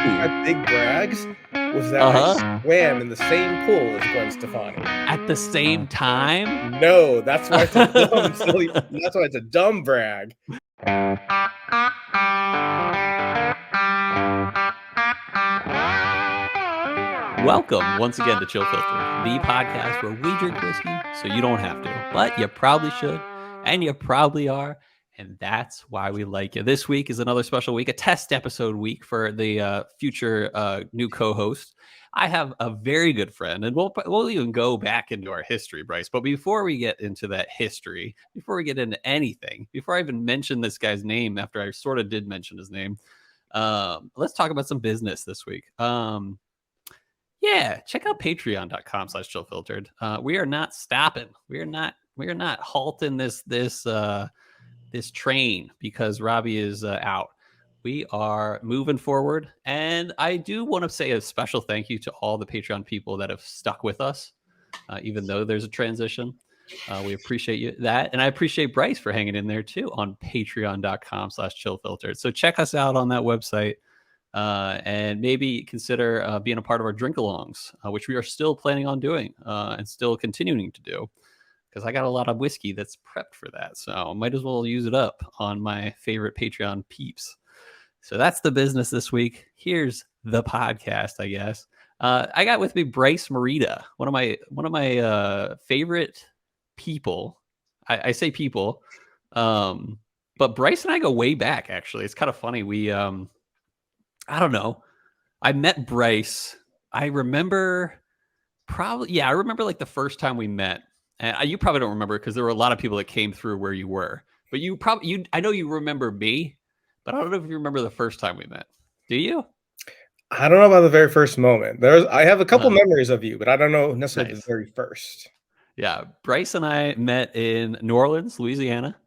my big brags was that I Uh-huh. swam in the same pool as Gwen Stefani. At the same time? No, that's why it's a dumb, silly. That's why it's a dumb brag. Welcome once again to Chill Filter, the podcast where we drink whiskey so you don't have to, but you probably should, and you probably are, and that's why we like you. This week is another special week, a test episode week for the future new co-host. I have a very good friend, and we'll even go back into our history, Bryce. But before we get into that history, before we get into anything, before I even mention this guy's name, after I sort of did mention his name, let's talk about some business this week. Yeah, check out patreon.com/chillfiltered. We are not stopping. We are not halting this train because Robbie is out. We are moving forward, and I do want to say a special thank you to all the Patreon people that have stuck with us, even though there's a transition. We appreciate that, and I appreciate Bryce for hanging in there too on patreon.com/chillfiltered. So check us out on that website. And maybe consider being a part of our drink-alongs, which we are still planning on doing and still continuing to do, because I got a lot of whiskey that's prepped for that. So might as well use it up on my favorite Patreon peeps. So that's the business this week. Here's the podcast, I guess. I got with me Bryce Morita, one of my favorite people. I say people, but Bryce and I go way back. Actually, it's kind of funny. I don't know. I met Bryce. I remember I remember like the first time we met. And you probably don't remember because there were a lot of people that came through where you were. But I know you remember me, but I don't know if you remember the first time we met. Do you? I don't know about the very first moment. I have a couple memories of you, but I don't know necessarily the Nice. very first. Yeah, Bryce and I met in New Orleans, Louisiana,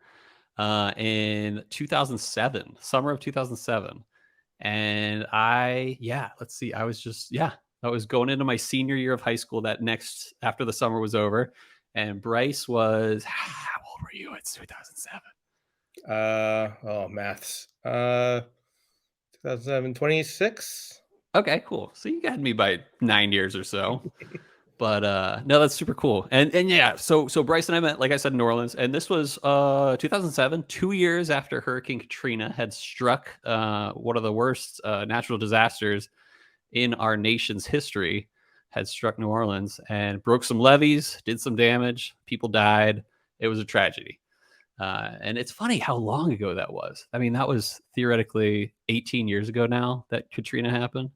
in 2007, summer of 2007. And let's see. I was going into my senior year of high school after the summer was over. And Bryce was, how old were you? It's 2007. Maths. 2007, 26. Okay, cool. So you got me by 9 years or so. But no, that's super cool. And yeah, so Bryce and I met, like I said, in New Orleans, and this was 2007, 2 years after Hurricane Katrina had struck one of the worst natural disasters in our nation's history, had struck New Orleans and broke some levees, did some damage, people died. It was a tragedy. And it's funny how long ago that was. I mean, that was theoretically 18 years ago now that Katrina happened.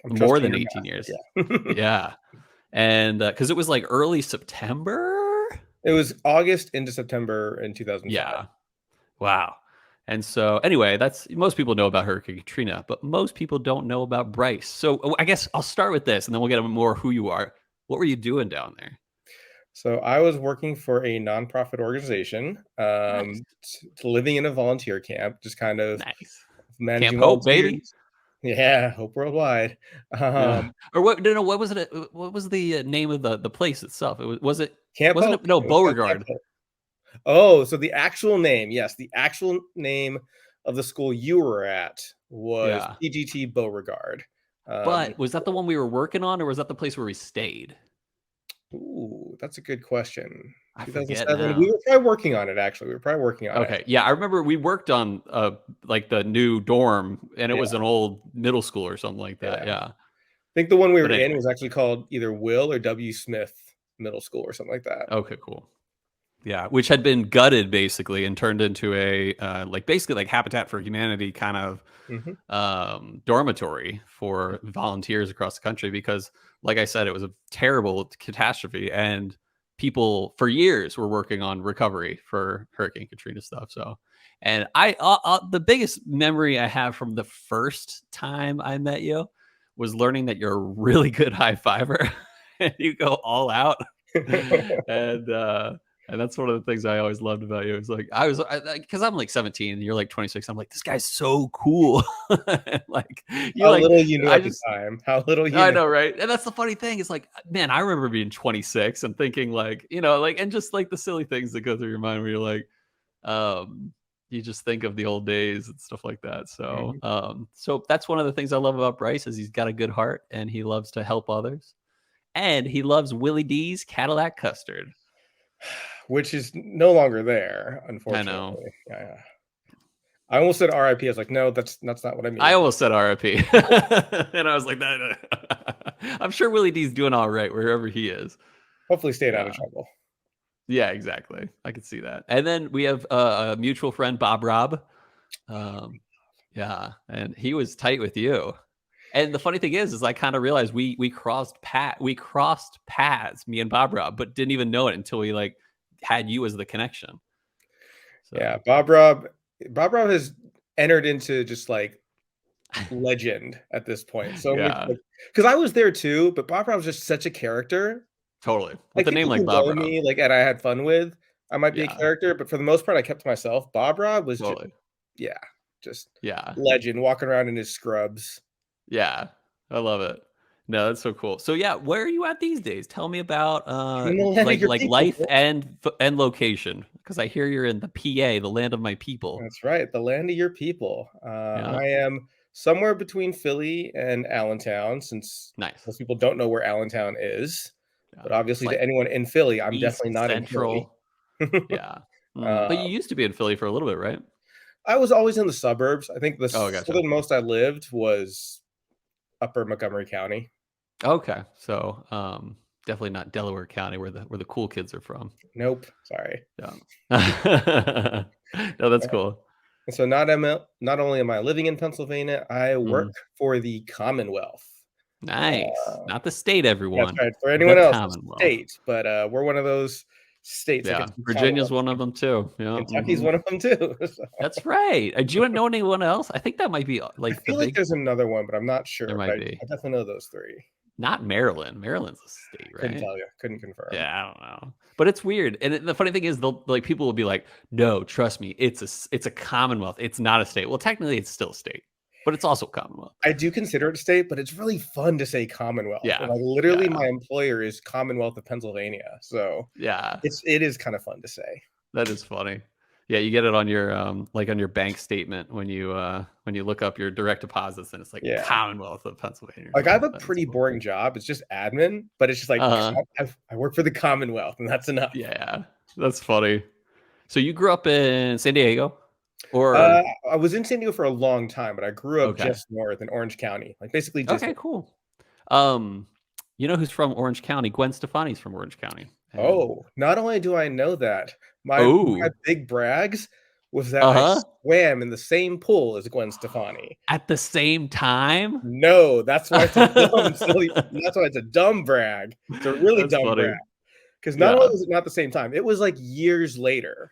More than 18 years. Yeah. Yeah. And because it was like early September. It was August into September in 2005. Yeah. Wow. And so anyway, most people know about Hurricane Katrina, but most people don't know about Bryce. So I guess I'll start with this and then we'll get more who you are. What were you doing down there? So I was working for a nonprofit organization, Nice. living in a volunteer camp, just kind of managing Camp Hope, baby. Yeah, Hope Worldwide. Or what? No, what was it? What was the name of the place itself? Was it Camp wasn't Hope? it? No, Beauregard. Oh, so the actual name, yes, the actual name of the school you were at was PGT Beauregard. But was that the one we were working on, or was that the place where we stayed? Ooh, that's a good question. I forget now. We were probably working on it, actually. We were probably working on it. Okay, yeah, I remember we worked on like the new dorm, and it was an old middle school or something like that. Yeah. I think the one we were in was actually called either Will or W. Smith Middle School or something like that. Okay, cool. Yeah, which had been gutted basically and turned into a basically like Habitat for Humanity kind of dormitory for volunteers across the country because, like I said, it was a terrible catastrophe and people for years were working on recovery for Hurricane Katrina stuff. So, and the biggest memory I have from the first time I met you was learning that you're a really good high fiver and you go all out. And that's one of the things I always loved about you. It's like because I'm like 17 and you're like 26. I'm like, this guy's so cool. Like little you knew at the time. How little you I know, right? And that's the funny thing. It's like, man, I remember being 26 and thinking like, and just like the silly things that go through your mind where you're like, you just think of the old days and stuff like that. So, Mhm. so that's one of the things I love about Bryce is he's got a good heart and he loves to help others, and he loves Willie D's Cadillac custard. Which is no longer there, I know. unfortunately. Yeah. I almost said RIP. I was like, no, that's not what I I mean. almost said RIP, and I was like, that. I'm sure Willie D's doing all right wherever he is. Hopefully, staying out Yeah. of trouble. Yeah, exactly. I could see that. And then we have a mutual friend, Bob Robb. Um, yeah, and he was tight with you. And the funny thing is I kind of realized we crossed paths, me and Bob Robb, but didn't even know it until we like had you as the connection. Yeah, So Bob Rob has entered into just like legend at this point. So many yeah, like because I was there too, but Bob Rob was just such a character. totally. With Like a name people like who Bob know Robb. me, like and I had fun with, I might be a Yeah, character, but for the most part, I kept to myself. Bob Rob was just totally. yeah, just Yeah. legend walking around in his scrubs. Yeah, I love it. No, that's so cool. So yeah, where are you at these days? Tell me about In the land of your like people. life and location, because I hear you're in the PA, the land of my people. That's right, the land of your people. Yeah, I am somewhere between Philly and Allentown, since nice. most people don't know where Allentown is. Yeah, But it's obviously, to like anyone in Philly, I'm East definitely not in Philly. Central. Yeah, uh, but you used to be in Philly for a little bit, right? I was always in the suburbs. I think the Oh, gotcha. southernmost I lived was Upper Montgomery County. Okay, so definitely not Delaware County, where the cool kids are from. Nope, sorry. Yeah. No, that's cool. And so not only am I living in Pennsylvania, I work Mm, for the Commonwealth. nice. Uh, Not the state, that's everyone. right. For The anyone else, it's Commonwealth. state, but we're one of those states that Yeah, gets the Virginia's Commonwealth. one of them too. Yeah, Kentucky's one of them too. So, that's right. Do you know anyone else? I think that might be I like the feel like big. there's another one, but I'm not There sure. But might I be definitely know those three. not Maryland. Maryland's a state, Couldn't right? tell you. Couldn't confirm. Yeah, I don't know. But it's weird, and the funny thing is, they'll like people will be like, "No, trust me, it's a Commonwealth. It's not a state." Well, technically, it's still a state, but it's also a Commonwealth. I do consider it a state, but it's really fun to say Commonwealth. And Yeah, like yeah, literally, yeah. my employer is Commonwealth of Pennsylvania, so Yeah, it is kind of fun to say. that is funny. Yeah, you get it on your like on your bank statement when you look up your direct deposits and it's like Yeah. Commonwealth of Pennsylvania or Like, I something have like a that. It's pretty cool. boring job, it's just admin, but it's just like, Uh-huh. I work for the Commonwealth, and that's enough. Yeah, that's funny. So you grew up in San Diego? Or I was in San Diego for a long time, but I grew up okay. just north in Orange County, like, basically just Okay, cool. Um, you know who's from Orange County? Gwen Stefani's from Orange County. And oh, not only do I know that, my oh, big brags was that I uh-huh. swam in the same pool as Gwen Stefani. At the same time? No, that's why it's a dumb, silly that's why it's a dumb brag. It's a really That's dumb brag. funny. Because not only Yeah, was it not the same time, it was, like, years later.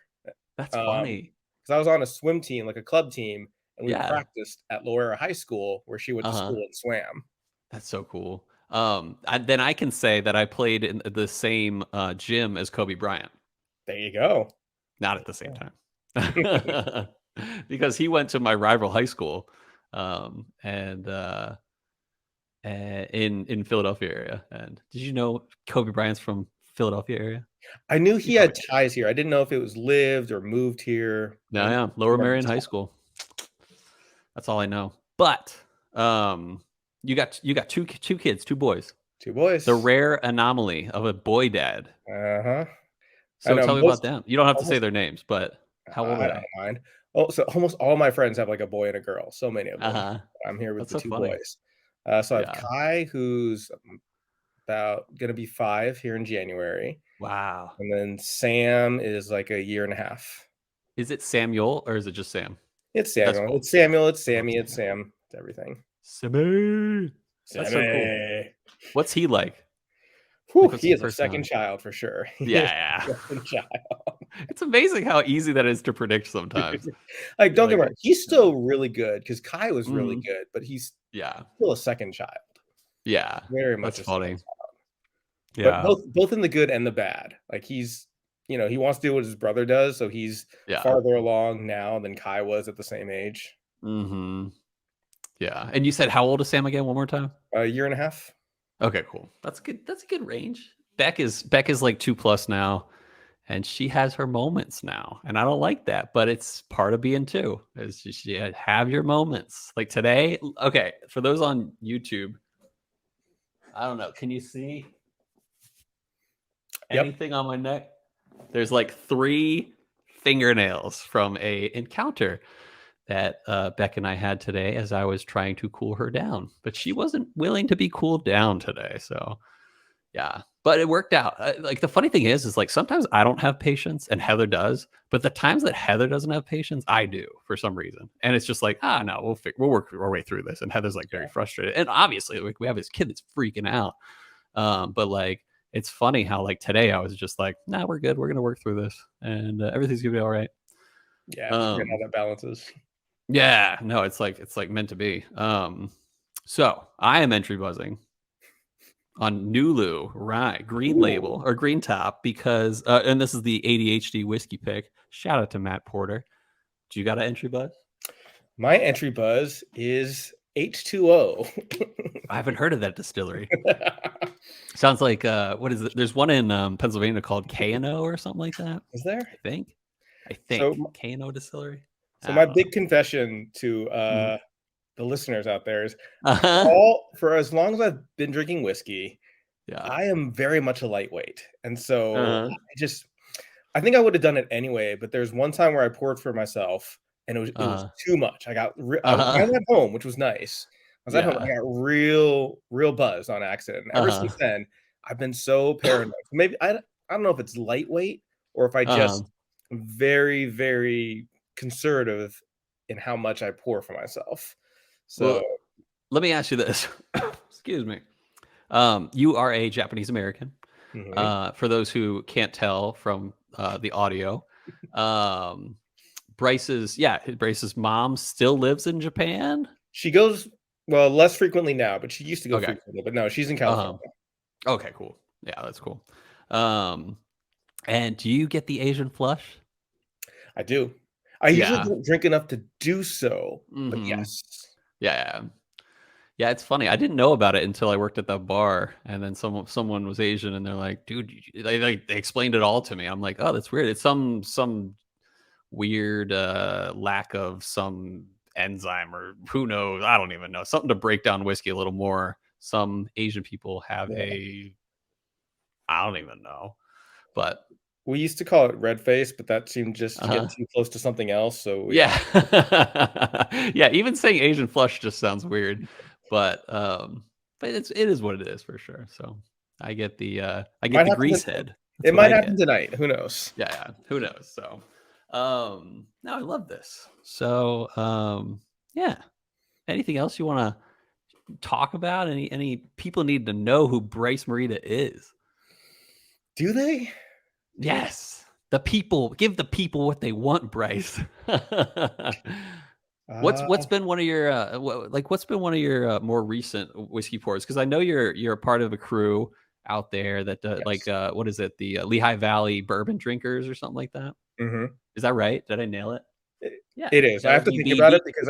that's Um, funny. because I was on a swim team, like a club team, and we Yeah. practiced at Loera High School, where she went to Uh-huh. school and swam. That's so cool. Then I can say that I played in the same gym as Kobe Bryant, There you go. not at the same time, because he went to my rival high school, and in Philadelphia area. And did you know Kobe Bryant's from Philadelphia area? I knew You he probably had did. ties here. I didn't know if it was lived or moved here. No, yeah, Lower Merion High School. That's all I know. But you got two kids, two boys. 2 The boys. rare anomaly of a boy dad. Uh-huh. I So know tell me about them. You don't have to say almost their names, but how old I are don't they? mind. Oh, so almost all my friends have, like, a boy and a girl, so many of them. Uh-huh. I'm here with That's the so 2 funny. boys. So I have Yeah. Kai, who's about gonna be 5 here in January, Wow. and then Sam is, like, a year and a half. Is it Samuel or is it just Sam? It's That's Samuel. cool. It's Samuel. It's I love Sammy. It's Sam. Sam. It's everything. Sammy. That's so cool. Sammy. What's he like? Whew, Like, what's he his is a second personality? child for sure. He is Yeah, a yeah. second child. It's amazing how easy that is to predict sometimes. Like, You're don't get like, me wrong, he's yeah. still really good because Kai was really Mhm. good, but he's Yeah. still a second child. Yeah. Very much That's a second funny. child. But Yeah. both in the good and the bad. Like, he wants to do what his brother does, so he's Yeah. farther along now than Kai was at the same age. Mhm. Yeah. And you said how old is Sam again? One more time. A year and a half. Okay, cool. That's good. That's a good range. Beck is like 2 plus now, and she has her moments now, and I don't like that, but it's part of being two. Is she have your moments like today? Okay, for those on YouTube, I don't know. Can you see Yep. anything on my neck? There's like 3 fingernails from a encounter that Beck and I had today as I was trying to cool her down, but she wasn't willing to be cooled down today. So yeah, but it worked out. Like the funny thing is like sometimes I don't have patience and Heather does, but the times that Heather doesn't have patience, I do for some reason. And it's just like, no, we'll work our way through this. And Heather's like very frustrated. And obviously, like we have this kid that's freaking out. But like it's funny how like today I was just like, nah, we're good. We're gonna work through this, and everything's gonna be all right. Yeah, I forget how that balances. Yeah, no, it's like meant to be. So I am entry buzzing on Nulu rye green label or green top because and this is the ADHD whiskey pick. Shout out to Matt Porter. Do you got an entry buzz? My entry buzz is H2O. I haven't heard of that distillery. Sounds like what is it? There's one in Pennsylvania called K&O or something like that. Is there? I think So, K&O distillery. So my big confession to the listeners out there is for as long as I've been drinking whiskey, I am very much a lightweight. And so I think I would have done it anyway, but there's one time where I poured for myself and it was too much. I was at home, which was nice. I was at home. I got real buzzed on accident. And ever since then, I've been so paranoid. Maybe I don't know if it's lightweight or if I just very, very conservative in how much I pour for myself. So well, let me ask you this. Excuse me. You are a Japanese American. For those who can't tell from the audio, Bryce's mom still lives in Japan. She goes less frequently now, but she used to go frequently. But no, she's in California. Okay, cool. Yeah, that's cool. And do you get the Asian flush? I do. I usually don't drink enough to do so, but yes. Yeah. Yeah, it's funny. I didn't know about it until I worked at that bar, and then someone was Asian, and they're like, "Dude," they explained it all to me. I'm like, "Oh, that's weird. It's some weird lack of some enzyme or who knows? I don't even know. Something to break down whiskey a little more. Some Asian people have I don't even know, but." We used to call it red face, but that seemed just to get too close to something else. So yeah. Even saying Asian flush just sounds weird, but it is what it is for sure. So I get the grease head. It might happen tonight. Who knows? Yeah, who knows? So no, I love this. So yeah. Anything else you want to talk about? Any people need to know who Bryce Morita is? Do they? Yes. The people, give the people what they want, Bryce. What's been one of your what's been one of your more recent whiskey pours? Because I know you're a part of a crew out there that what is it, the Lehigh Valley Bourbon Drinkers or something like that? Is that right? Did I nail it? Yeah, it is. I have to think about it because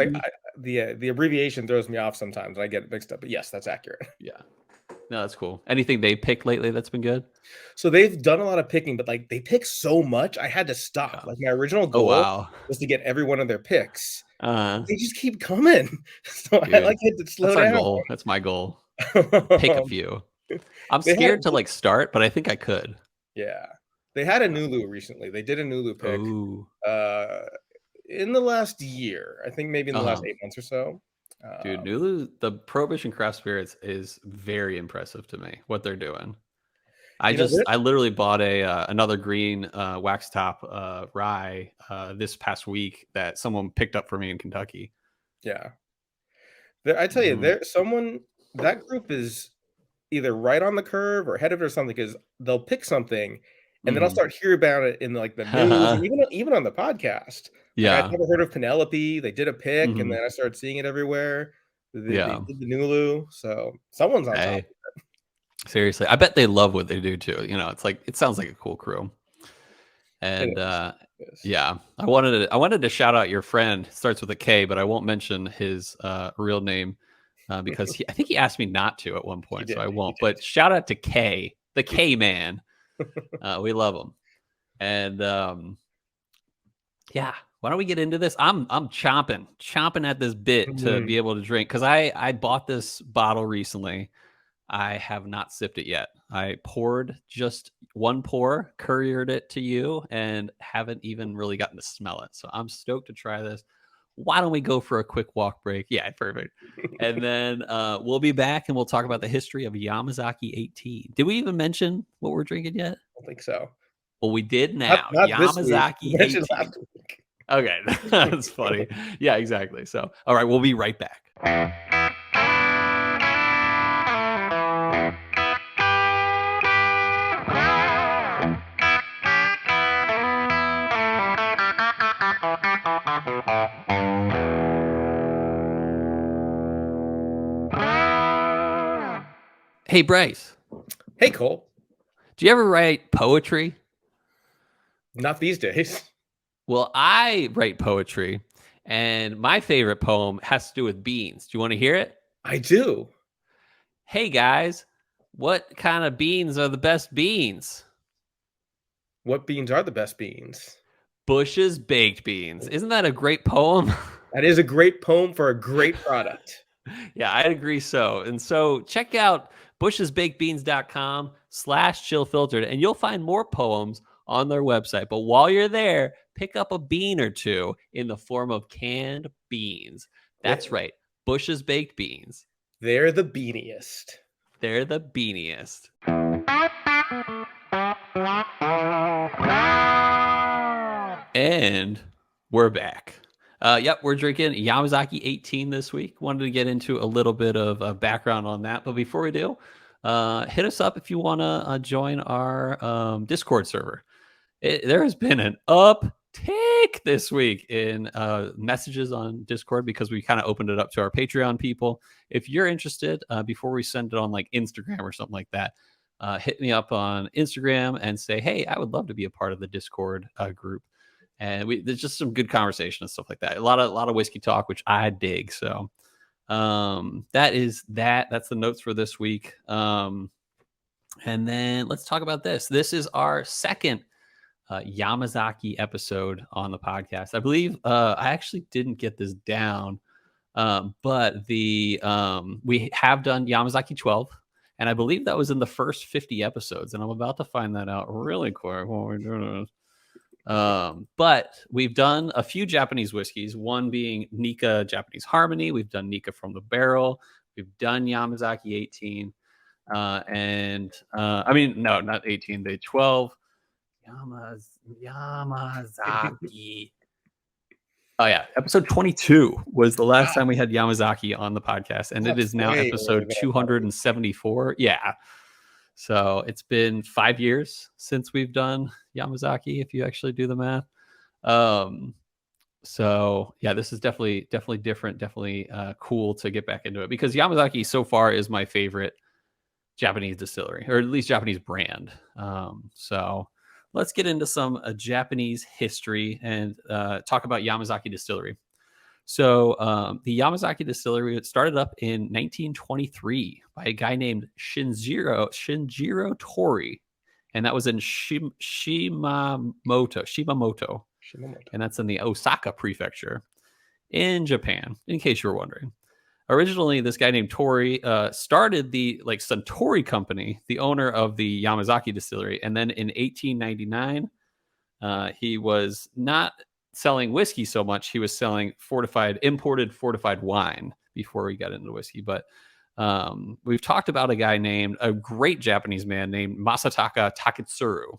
the abbreviation throws me off sometimes and I get it mixed up. But yes, that's accurate. Yeah. No, that's cool. Anything they picked lately that's been good? So they've done a lot of picking, but like they pick so much, I had to stop. Yeah. Like my original goal was to get every one of their picks. They just keep coming. So dude, I like it to slow down. Goal. That's my goal. Pick a few. I'm scared to like start, but I think I could. Yeah. They had a Nulu recently. They did a Nulu pick in the last year. I think maybe in the last 8 months or so. Dude, Nulu, the Prohibition Craft Spirits is very impressive to me, what they're doing. I literally bought another green wax top rye this past week that someone picked up for me in Kentucky. Yeah. I tell you, that group is either right on the curve or ahead of it or something, because they'll pick something and then I'll start hearing about it in like the news and even on the podcast. Yeah. Like, I'd never heard of Penelope. They did a pick and then I started seeing it everywhere. They did the Nulu. So someone's on top of it. Seriously. I bet they love what they do too. You know, it sounds like a cool crew. And yeah, I wanted to shout out your friend. It starts with a K, but I won't mention his real name because I think he asked me not to at one point, so I won't. But shout out to K, the K man. We love him. And yeah, why don't we get into this? I'm chomping at this bit to be able to drink, because I bought this bottle recently. I have not sipped it yet. I poured just one pour, couriered it to you, and haven't even really gotten to smell it. So I'm stoked to try this. Why don't we go for a quick walk break? Yeah, perfect. And then we'll be back and we'll talk about the history of Yamazaki 18. Did we even mention what we're drinking yet? I don't think so. Well, we did now. Not this week. Yamazaki You mentioned 18. last week. Okay, that's funny. Yeah, exactly. So, all right, we'll be right back. Hey, Bryce. Hey, Cole. Do you ever write poetry? Not these days. Well, I write poetry, and my favorite poem has to do with beans. Do you want to hear it? I do. Hey, guys, what kind of beans are the best beans? What beans are the best beans? Bush's baked beans. Isn't that a great poem? That is a great poem for a great product. Yeah, I'd agree so. And so check out bushesbakedbeans.com/chillfiltered, and you'll find more poems on their website. But while you're there, pick up a bean or two in the form of canned beans. That's right, Bush's Baked Beans. They're the beaniest. They're the beaniest. And we're back. Yep, we're drinking Yamazaki 18 this week. Wanted to get into a little bit of background on that. But before we do, hit us up if you want to join our Discord server. There has been an uptick this week in messages on Discord, because we kind of opened it up to our Patreon people. If you're interested, before we send it on like Instagram or something like that, hit me up on Instagram and say, hey, I would love to be a part of the Discord group. And there's just some good conversation and stuff like that. A lot of whiskey talk, which I dig. So that's the notes for this week. And then let's talk about this. This is our second Yamazaki episode on the podcast. I believe I actually didn't get this down, but we have done Yamazaki 12, and I believe that was in the first 50 episodes. And I'm about to find that out really quick while we're doing this. But we've done a few Japanese whiskeys, one being Nikka Japanese Harmony. We've done Nikka from the barrel. We've done Yamazaki 18. I mean, no, not 18, they 12. Yamazaki. Oh, yeah. Episode 22 was the last time we had Yamazaki on the podcast, and it is now episode 274. Yeah. So it's been 5 years since we've done Yamazaki, if you actually do the math. So yeah, this is definitely different, definitely cool to get back into it, because Yamazaki so far is my favorite Japanese distillery, or at least Japanese brand. So let's get into some Japanese history and talk about Yamazaki Distillery. So the Yamazaki Distillery, it started up in 1923 by a guy named Shinjiro Tori, and that was in Shimamoto, and that's in the Osaka prefecture in Japan, in case you were wondering. Originally, this guy named Tori started the Suntory Company, the owner of the Yamazaki Distillery, and then in 1899, he was not selling whiskey so much. He was selling imported fortified wine before we got into whiskey. But we've talked about a great Japanese man named Masataka Taketsuru,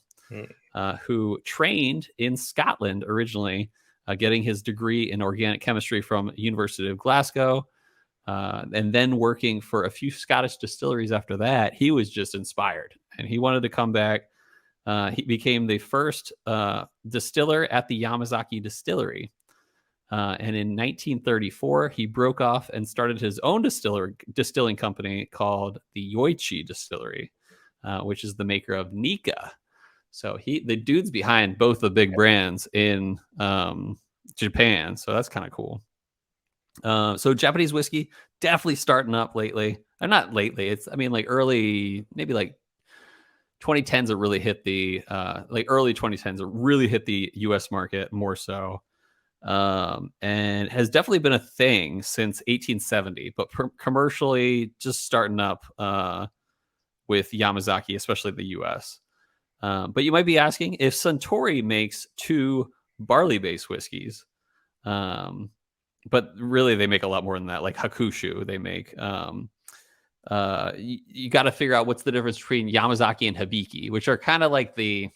who trained in Scotland originally, getting his degree in organic chemistry from University of Glasgow, and then working for a few Scottish distilleries after that. He was just inspired, and he wanted to come back. He became the first distiller at the Yamazaki Distillery. And in 1934, he broke off and started his own distilling company called the Yoichi Distillery, which is the maker of Nikka. So the dude's behind both the big brands in Japan. So that's kind of cool. So Japanese whiskey definitely starting up lately. Not lately. It's, early, maybe 2010s it really hit the like early 2010s it really hit the US market more so, and has definitely been a thing since 1870, but commercially just starting up with Yamazaki, especially the US. But you might be asking if Suntory makes 2 barley-based whiskeys, but really they make a lot more than that. Like Hakushu, they make. You got to figure out what's the difference between Yamazaki and Hibiki, which are kind of like the.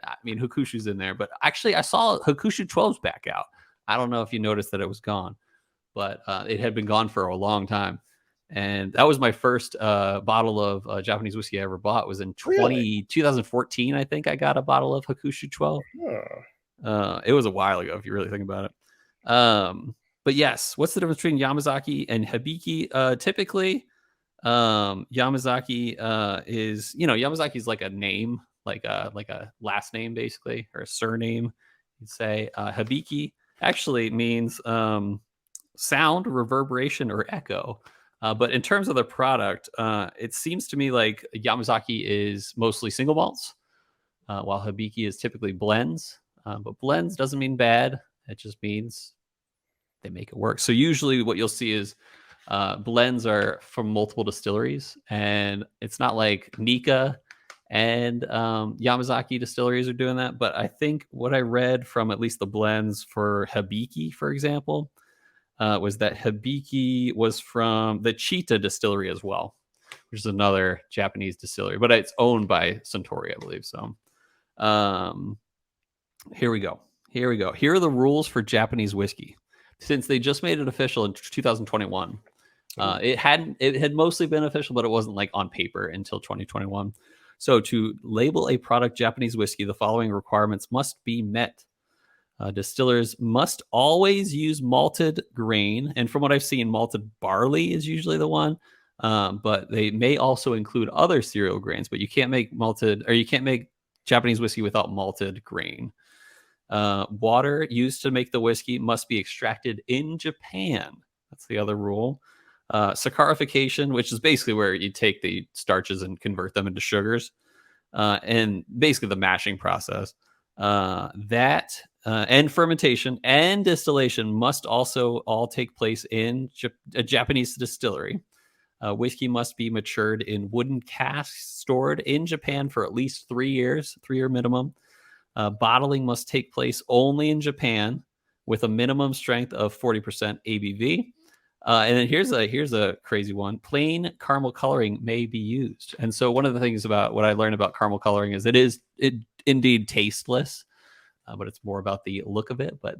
I mean, Hakushu's in there, but actually, I saw Hakushu 12's back out. I don't know if you noticed that it was gone, but it had been gone for a long time. And that was my first bottle of Japanese whiskey I ever bought. Was in 2014, I think I got a bottle of Hakushu 12. It was a while ago, if you really think about it. But yes, what's the difference between Yamazaki and Hibiki? Typically, Yamazaki is, Yamazaki is like a name, like a last name, basically, or a surname, you'd say. Hibiki actually means sound, reverberation, or echo. But in terms of the product, it seems to me like Yamazaki is mostly single malts, while Hibiki is typically blends. But blends doesn't mean bad. It just means they make it work. So usually what you'll see is blends are from multiple distilleries, and it's not like Nika and Yamazaki distilleries are doing that. But I think what I read from at least the blends for Hibiki, for example, was that Hibiki was from the Chita distillery as well, which is another Japanese distillery, but it's owned by Suntory, I believe. So here we go. Here are the rules for Japanese whiskey. Since they just made it official in 2021, it had mostly been official, but it wasn't like on paper until 2021. So to label a product Japanese whiskey, the following requirements must be met. Distillers must always use malted grain, and from what I've seen, malted barley is usually the one. But they may also include other cereal grains. But you can't make Japanese whiskey without malted grain. Water used to make the whiskey must be extracted in Japan. That's the other rule. Saccharification, which is basically where you take the starches and convert them into sugars, and basically the mashing process. And fermentation and distillation must also all take place in a Japanese distillery. Whiskey must be matured in wooden casks stored in Japan for at least 3 years, 3-year minimum. Bottling must take place only in Japan with a minimum strength of 40% ABV. And then here's a crazy one. Plain caramel coloring may be used. And so one of the things about what I learned about caramel coloring is it indeed tasteless, but it's more about the look of it. But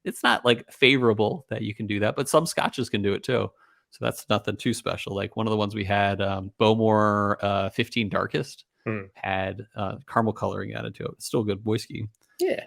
it's not like favorable that you can do that, but some scotches can do it too. So that's nothing too special. Like one of the ones we had, Bowmore 15 Darkest, had caramel coloring added to it. It's still good whiskey. Yeah.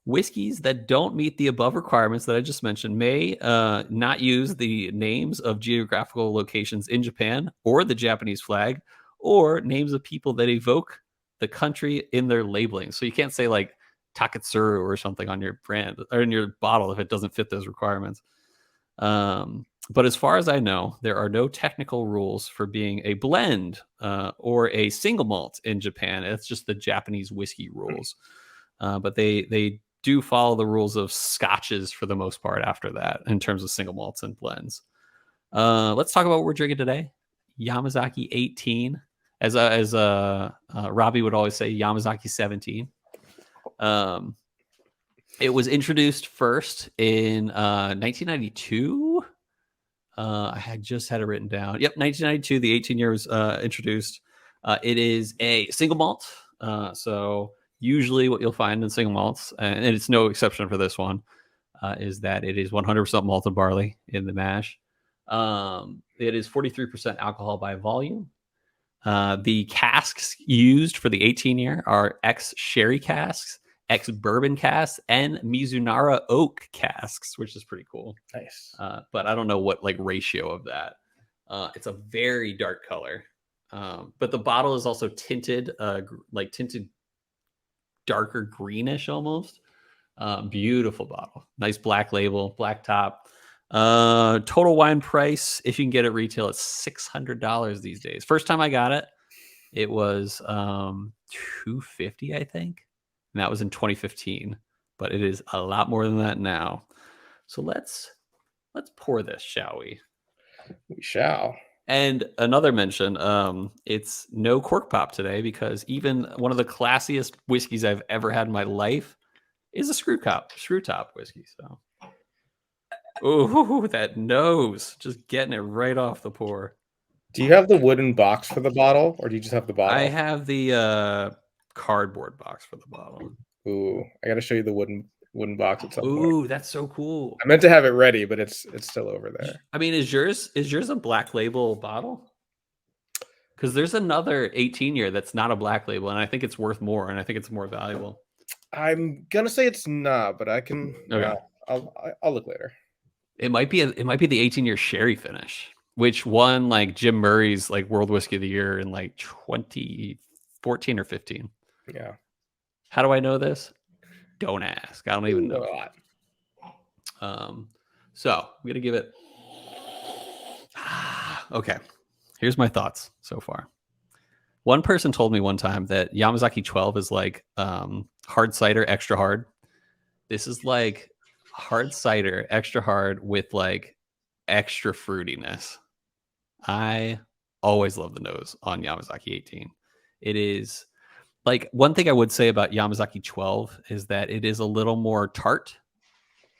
Whiskeys that don't meet the above requirements that I just mentioned may not use the names of geographical locations in Japan or the Japanese flag, or names of people that evoke the country in their labeling. So you can't say like Taketsuru or something on your brand or in your bottle if it doesn't fit those requirements. But as far as I know, there are no technical rules for being a blend or a single malt in Japan. It's just the Japanese whiskey rules. But they do follow the rules of scotches for the most part after that in terms of single malts and blends. Let's talk about what we're drinking today. Yamazaki 18. As Robbie would always say, Yamazaki 17. It was introduced first in 1992. I had just had it written down. Yep, 1992. The 18 year was introduced. It is a single malt. So usually what you'll find in single malts, and it's no exception for this one, is that it is 100% malted barley in the mash. It is 43% alcohol by volume. The casks used for the 18 year are ex-sherry casks, ex-bourbon casks, and Mizunara oak casks, which is pretty cool. Nice. But I don't know what like ratio of that. It's a very dark color. But the bottle is also tinted, tinted darker greenish almost. Beautiful bottle. Nice black label, black top. Total wine price, if you can get it retail, it's $600 these days. First time I got it, It was 250, I think. And that was in 2015. But it is a lot more than that now. So let's pour this, shall we? We shall. And another mention, it's no cork pop today because even one of the classiest whiskeys I've ever had in my life is a screw top whiskey. So, oh, that nose, just getting it right off the pour. Do you have the wooden box for the bottle, or do you just have the bottle? I have the cardboard box for the bottle. Ooh, I got to show you the wooden box at some point. Ooh, that's so cool. I meant to have it ready, but it's still over there. I mean, is yours a black label bottle? Because there's another 18-year that's not a black label, and I think it's worth more, and I think it's more valuable. I'm gonna say it's not, but I can. Okay. I'll look later. It might be the 18-year sherry finish, which won like Jim Murray's like World Whiskey of the Year in like 2014 or 15. Yeah. How do I know this? Don't ask. I don't even know. So I'm gonna give it. Okay. Here's my thoughts so far. One person told me one time that Yamazaki 12 is like hard cider extra hard. This is like hard cider extra hard with like extra fruitiness. I always love the nose on Yamazaki 18. It is like one thing I would say about Yamazaki 12 is that it is a little more tart,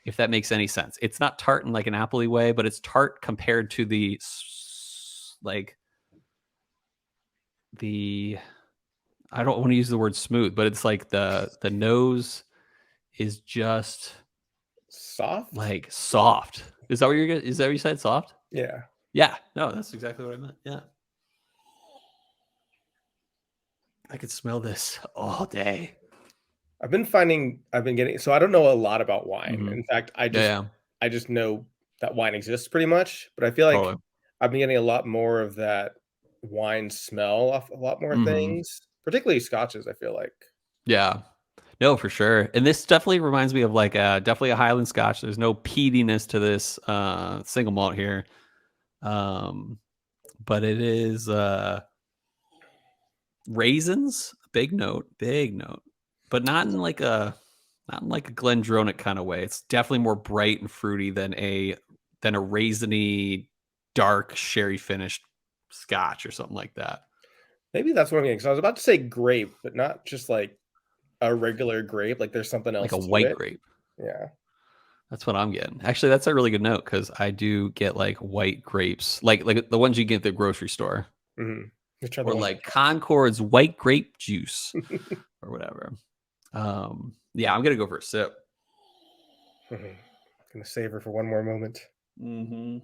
if that makes any sense. It's not tart in like an appley way, but it's tart compared to the I don't want to use the word smooth, but it's like the nose is just soft. Like soft. Is that what you said? Soft? Yeah. Yeah. No, that's exactly what I meant. Yeah. I could smell this all day. I've been getting, so I don't know a lot about wine. Mm-hmm. In fact, I just know that wine exists pretty much, but I feel like I've been getting a lot more of that wine smell off a lot more things, particularly scotches, I feel like. Yeah. No, for sure. And this definitely reminds me of like definitely a Highland Scotch. There's no peatiness to this single malt here. But it is raisins, big note, but not in like a Glendronach kind of way. It's definitely more bright and fruity than a raisiny, dark sherry finished Scotch or something like that. Maybe that's what I'm getting. So I was about to say grape, but not just like a regular grape. Like there's something else, like a white grape. Yeah, that's what I'm getting. Actually, that's a really good note because I do get like white grapes, like the ones you get at the grocery store. Mm-hmm. Or like Concord's white grape juice or whatever. Yeah, I'm gonna go for a sip. Mm-hmm. Gonna savor for one more moment. Mm-hmm.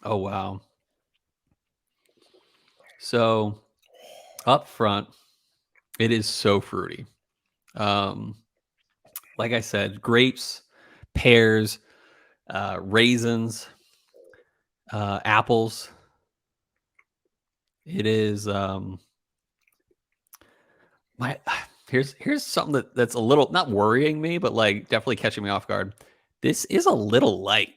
Oh wow. So up front, it is so fruity. Like I said, grapes, pears, raisins, apples. It is here's something that's a little not worrying me, but like definitely catching me off guard. This is a little light.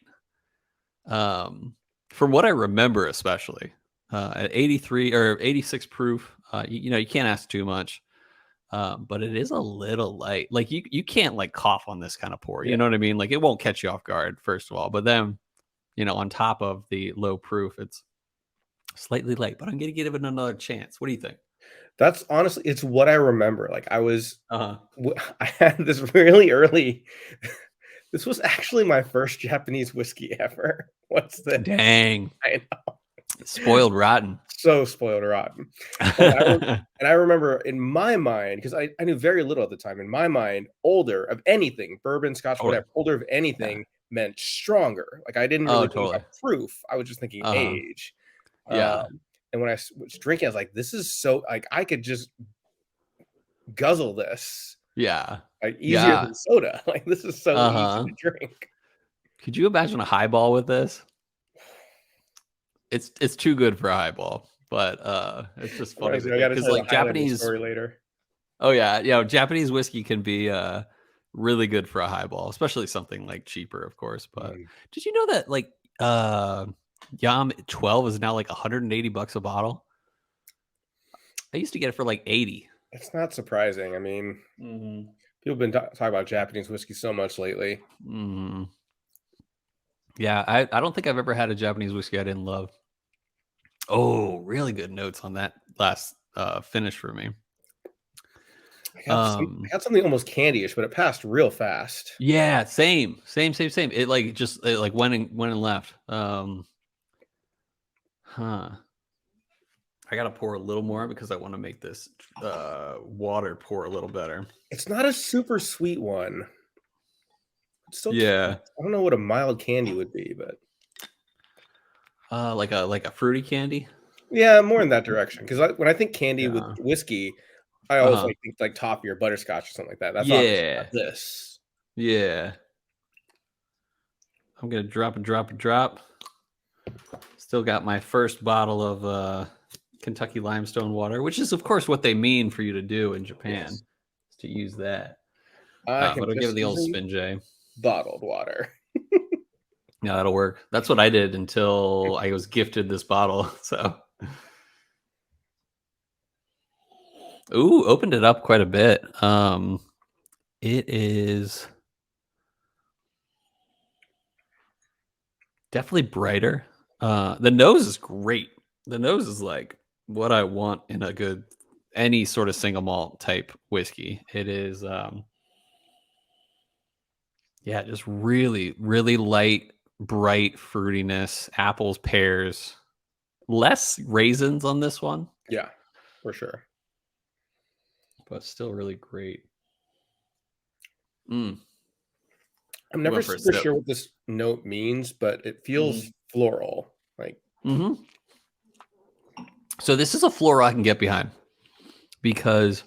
From what I remember, especially at 83 or 86 proof, you can't ask too much. But it is a little light. Like you can't like cough on this kind of pour. You know what I mean? Like it won't catch you off guard, first of all. But then, on top of the low proof, it's slightly light. But I'm gonna give it another chance. What do you think? That's honestly, it's what I remember. Like I was, I had this really early. This was actually my first Japanese whiskey ever. What's this? Dang. I know. Spoiled rotten. So spoiled rotten. And I remember in my mind, because I knew very little at the time, in my mind, older of anything, bourbon, scotch, whatever, older of anything meant stronger. Like I didn't really think about proof. I was just thinking age. Yeah. And when I was drinking, I was like, this is so, like, I could just guzzle this. Yeah. Like easier than soda. Like this is so easy to drink. Could you imagine a highball with this? It's too good for a highball, but it's just funny because like Japanese story later. Oh yeah, Japanese whiskey can be really good for a highball, especially something like cheaper, of course. But did you know that like Yam 12 is now like $180 a bottle. I used to get it for like 80. It's not surprising. I mean, people have been talking about Japanese whiskey so much lately. Yeah, I don't think I've ever had a Japanese whiskey I didn't love. Oh, really good notes on that last finish for me. I got something almost candyish, but it passed real fast. Yeah, same. It like went and left. I gotta pour a little more because I want to make this water pour a little better. It's not a super sweet one. It's still yeah. I don't know what a mild candy would be, but like a fruity candy. Yeah, more in that direction. Because when I think candy with whiskey, I always think like toffee or butterscotch or something like that. That's obviously not this. Yeah. I'm gonna drop. Still got my first bottle of Kentucky limestone water, which is of course what they mean for you to do in Japan, is to use that. But I'll give it the old spin J. Bottled water. Yeah, that'll work. That's what I did until I was gifted this bottle. So, ooh, opened it up quite a bit. It is definitely brighter. The nose is great. The nose is like what I want in a good any sort of single malt type whiskey. It is yeah, just really, really light, bright fruitiness, apples, pears, less raisins on this one. Yeah, for sure. But still really great. I'm never super sure what this note means, but it feels floral. Like So this is a floral I can get behind because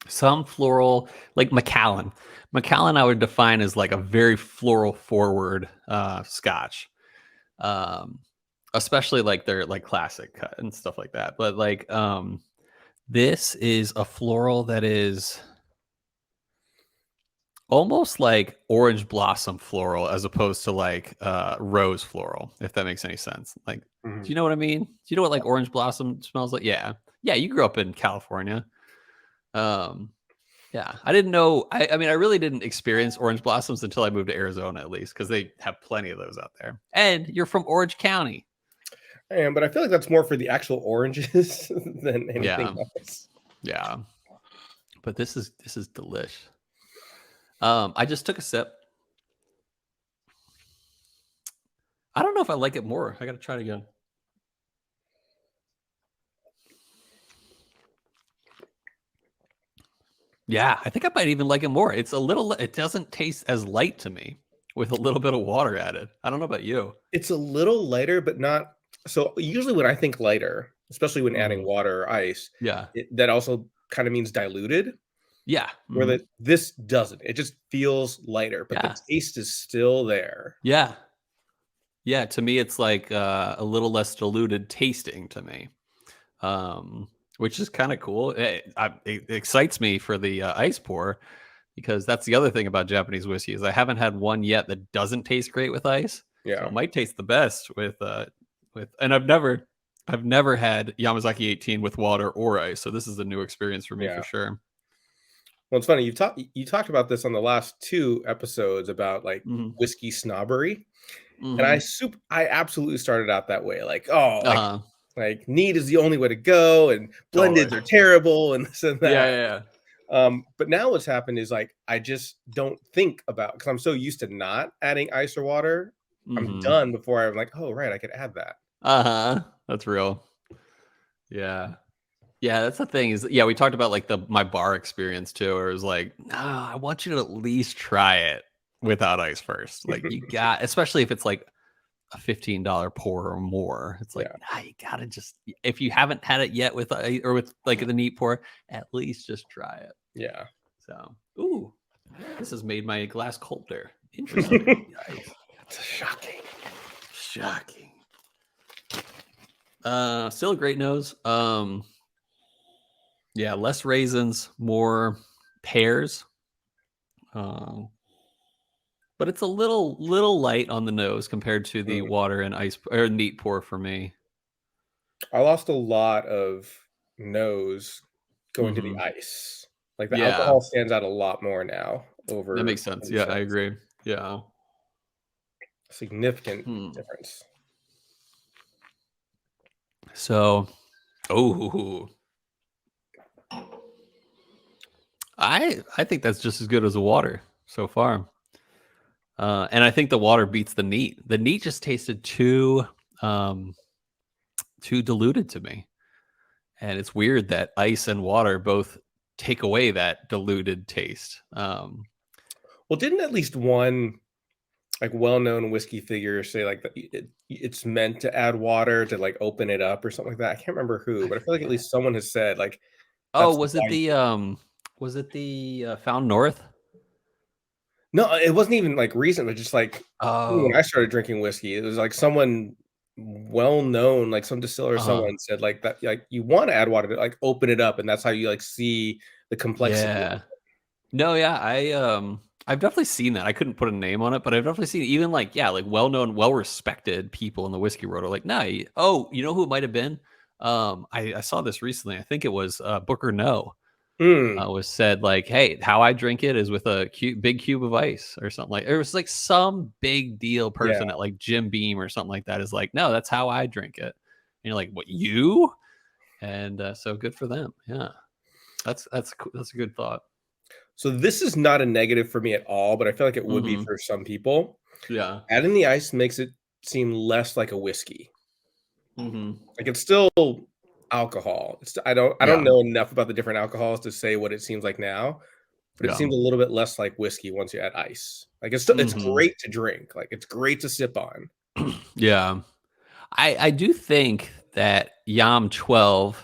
some floral, like Macallan I would define as like a very floral forward scotch, especially like their like classic cut and stuff like that. But like this is a floral that is almost like orange blossom floral as opposed to like rose floral, if that makes any sense. Like, do you know what I mean? Do you know what like orange blossom smells like? Yeah, you grew up in California. Yeah, I didn't know. I mean, I really didn't experience orange blossoms until I moved to Arizona, at least, because they have plenty of those out there. And you're from Orange County. I am, but I feel like that's more for the actual oranges than anything else. Yeah, but this is delish. I just took a sip. I don't know if I like it more. I got to try it again. Yeah, I think I might even like it more. It's a little, it doesn't taste as light to me with a little bit of water added. I don't know about you. It's a little lighter, but not. So usually when I think lighter, especially when adding water or ice, that also kind of means diluted. Yeah. Where this doesn't. It just feels lighter, but the taste is still there. Yeah. Yeah. To me, it's like a little less diluted tasting to me. Which is kind of cool. It excites me for the ice pour because that's the other thing about Japanese whiskey is I haven't had one yet that doesn't taste great with ice. Yeah, so it might taste the best with. And I've never had Yamazaki 18 with water or ice, so this is a new experience for me for sure. Well, it's funny you talked about this on the last 2 episodes about like whiskey snobbery, and I absolutely started out that way, like like neat is the only way to go, and blendeds are terrible, and this and that. But now what's happened is like I just don't think about because I'm so used to not adding ice or water. I'm done before I'm like, oh right, I could add that. That's real. Yeah, that's the thing is we talked about like my bar experience too, where it was like, I want you to at least try it without ice first. Like you got, especially if it's like a $15 pour or more. It's like, you gotta just, if you haven't had it yet with or with like the neat pour, at least just try it. Yeah. So, ooh, this has made my glass colder. Interesting. That's shocking. Still a great nose. Less raisins, more pears. but it's a little light on the nose compared to the water and ice or neat pour for me. I lost a lot of nose going to the ice. Like the alcohol stands out a lot more now over. That makes sense. Yeah, I agree. Yeah. Significant difference. So, I think that's just as good as the water so far. And I think the water beats the neat. The neat just tasted too diluted to me. And it's weird that ice and water both take away that diluted taste. Well, didn't at least one like well-known whiskey figure say like that it's meant to add water to like open it up or something like that? I can't remember who, but I feel like at least someone has said like. Oh, was it the Found North? No, it wasn't even like recent, but just like when I started drinking whiskey, it was like someone well known, like some distiller or someone said like that, like you want to add water to like open it up, and that's how you like see the complexity. Yeah. No, yeah, I've definitely seen that. I couldn't put a name on it, but I've definitely seen even like well-known, well-respected people in the whiskey world are like, no, you know who it might have been? I saw this recently. I think it was Booker No. Was said like, hey, how I drink it is with a big cube of ice or something like. It was like some big deal person at like Jim Beam or something like that is like, no, that's how I drink it. And you're like, what, you? And so good for them. Yeah, that's a good thought. So this is not a negative for me at all, but I feel like it would be for some people. Yeah, adding the ice makes it seem less like a whiskey. Like it's still alcohol. I don't know enough about the different alcohols to say what it seems like now, but it seems a little bit less like whiskey once you add ice. Like it's still it's great to drink. Like it's great to sip on. Yeah, I do think that Yam 12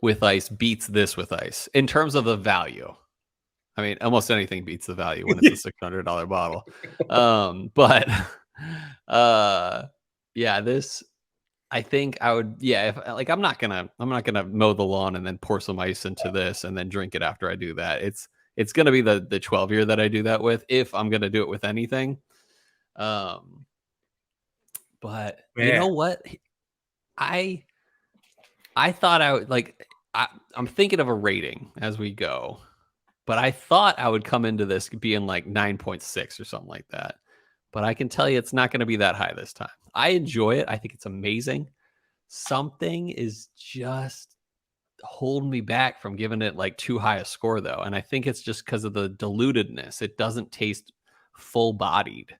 with ice beats this with ice in terms of the value. I mean, almost anything beats the value when it's a $600 bottle. But yeah, this I think I would, if like I'm not gonna mow the lawn and then pour some ice into this and then drink it after I do that. It's gonna be the 12 year that I do that with if I'm gonna do it with anything. But you know what? I thought I would like I'm thinking of a rating as we go, but I thought I would come into this being like 9.6 or something like that. But I can tell you it's not going to be that high this time. I enjoy it. I think it's amazing. Something is just holding me back from giving it like too high a score though. And I think it's just because of the dilutedness. It doesn't taste full bodied.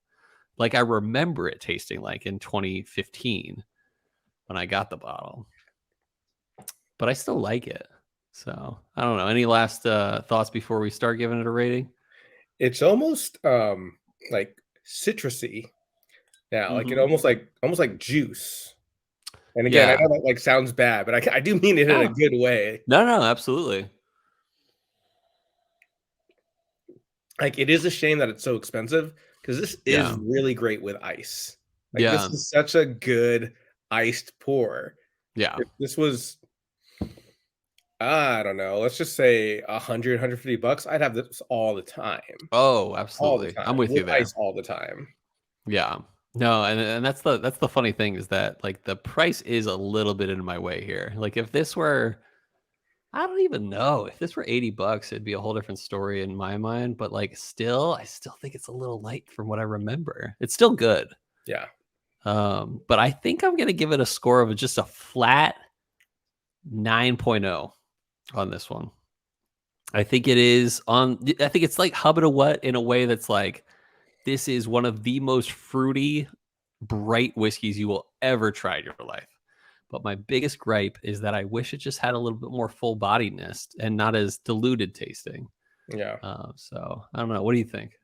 Like I remember it tasting like in 2015 when I got the bottle. But I still like it. So I don't know. Any last thoughts before we start giving it a rating? It's almost like citrusy now, like it almost like juice. And again, I know that like sounds bad, but I do mean it in a good way. No, absolutely. Like it is a shame that it's so expensive because this is really great with ice. Like this is such a good iced pour. Yeah. If this was, I don't know, let's just say $100, $150, I'd have this all the time. Oh, absolutely. I'm with you there. Ice all the time. Yeah. No, and that's the funny thing is that like the price is a little bit in my way here. Like if this were, I don't even know, if this were $80, it'd be a whole different story in my mind. But like still, I still think it's a little light from what I remember. It's still good. Yeah. But I think I'm gonna give it a score of just a flat 9.0 on this one. I think it is on. I think it's like Hub It a What in a way that's like, this is one of the most fruity, bright whiskeys you will ever try in your life. But my biggest gripe is that I wish it just had a little bit more full bodiedness and not as diluted tasting. Yeah. So I don't know. What do you think?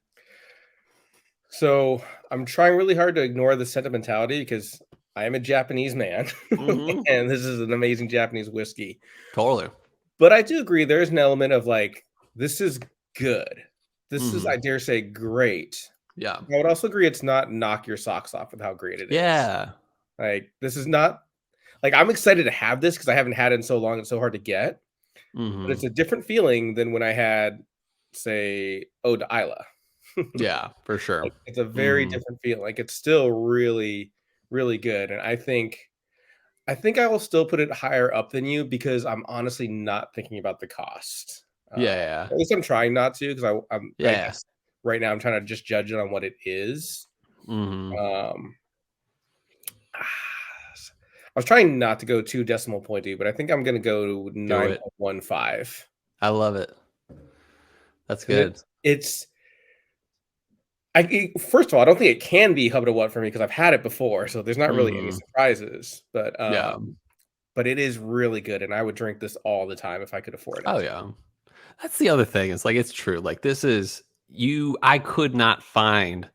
So I'm trying really hard to ignore the sentimentality because I am a Japanese man and this is an amazing Japanese whiskey. Totally. But I do agree there's an element of like, this is good. This is, I dare say, great. Yeah. I would also agree it's not knock your socks off with how great it is. Yeah. Like, this is not, like, I'm excited to have this because I haven't had it in so long. It's so hard to get. But it's a different feeling than when I had, say, Ode to Isla. Yeah, for sure. Like, it's a very different feel. Like, it's still really, really good, and I think I will still put it higher up than you because I'm honestly not thinking about the cost. Yeah. At least I'm trying not to because I Yeah. guess right now I'm trying to just judge it on what it is. Mhm. Um, I was trying not to go too decimal pointy, but I think I'm gonna go Do it. 9.15 I love it. That's because good. it's first of all, I don't think it can be hub to what for me because I've had it before, so there's not really any Mhm. surprises. Yeah. But it is really good, and I would drink this all the time if I could afford Oh, it. yeah. That's the other thing. It's like, it's true. Like, this is I could not find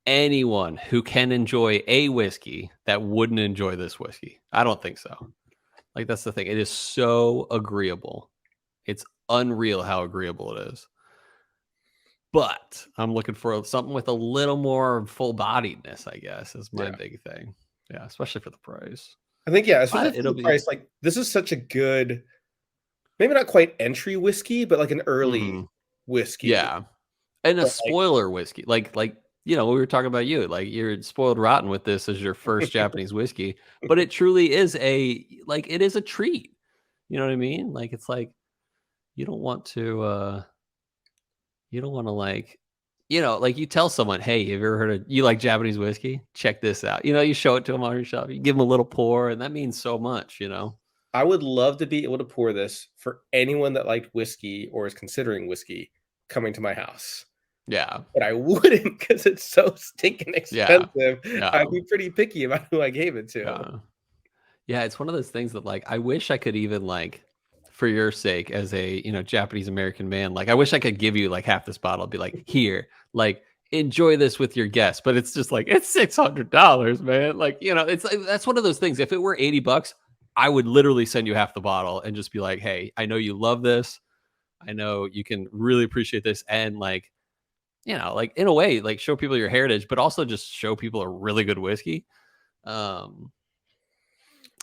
anyone who can enjoy a whiskey that wouldn't enjoy this whiskey. I don't think so. Like, that's the thing. It is so agreeable. It's unreal how agreeable it is. But I'm looking for something with a little more full bodiedness, I guess, is my Yeah. big thing. Yeah, especially for the price. I think, yeah, especially But for it'll the be price, like, this is such a good maybe not quite entry whiskey, but, like, an early whiskey. yeah. And a But, like spoiler whiskey. We were talking about you. Like, you're spoiled rotten with this as your first Japanese whiskey, but it truly is it is a treat. You know what I mean? Like, it's like you don't want to you don't want to like you tell someone, "Hey, have you ever heard of you like Japanese whiskey? Check this out." You show it to them on your shop. You give them a little pour, and that means so much. I would love to be able to pour this for anyone that liked whiskey or is considering whiskey coming to my house, Yeah. but I wouldn't because it's so stinking Yeah. expensive. Yeah. I'd be pretty picky about who I gave it to. Yeah. Yeah, it's one of those things that I wish I could even for your sake as a Japanese American man, I wish I could give you half this bottle, be like, here, enjoy this with your guests. But it's just it's $600, man. It's that's one of those things. If it were $80, I would literally send you half the bottle and just be like, hey, I know you love this. I know you can really appreciate this. And in a way, show people your heritage, but also just show people a really good whiskey. But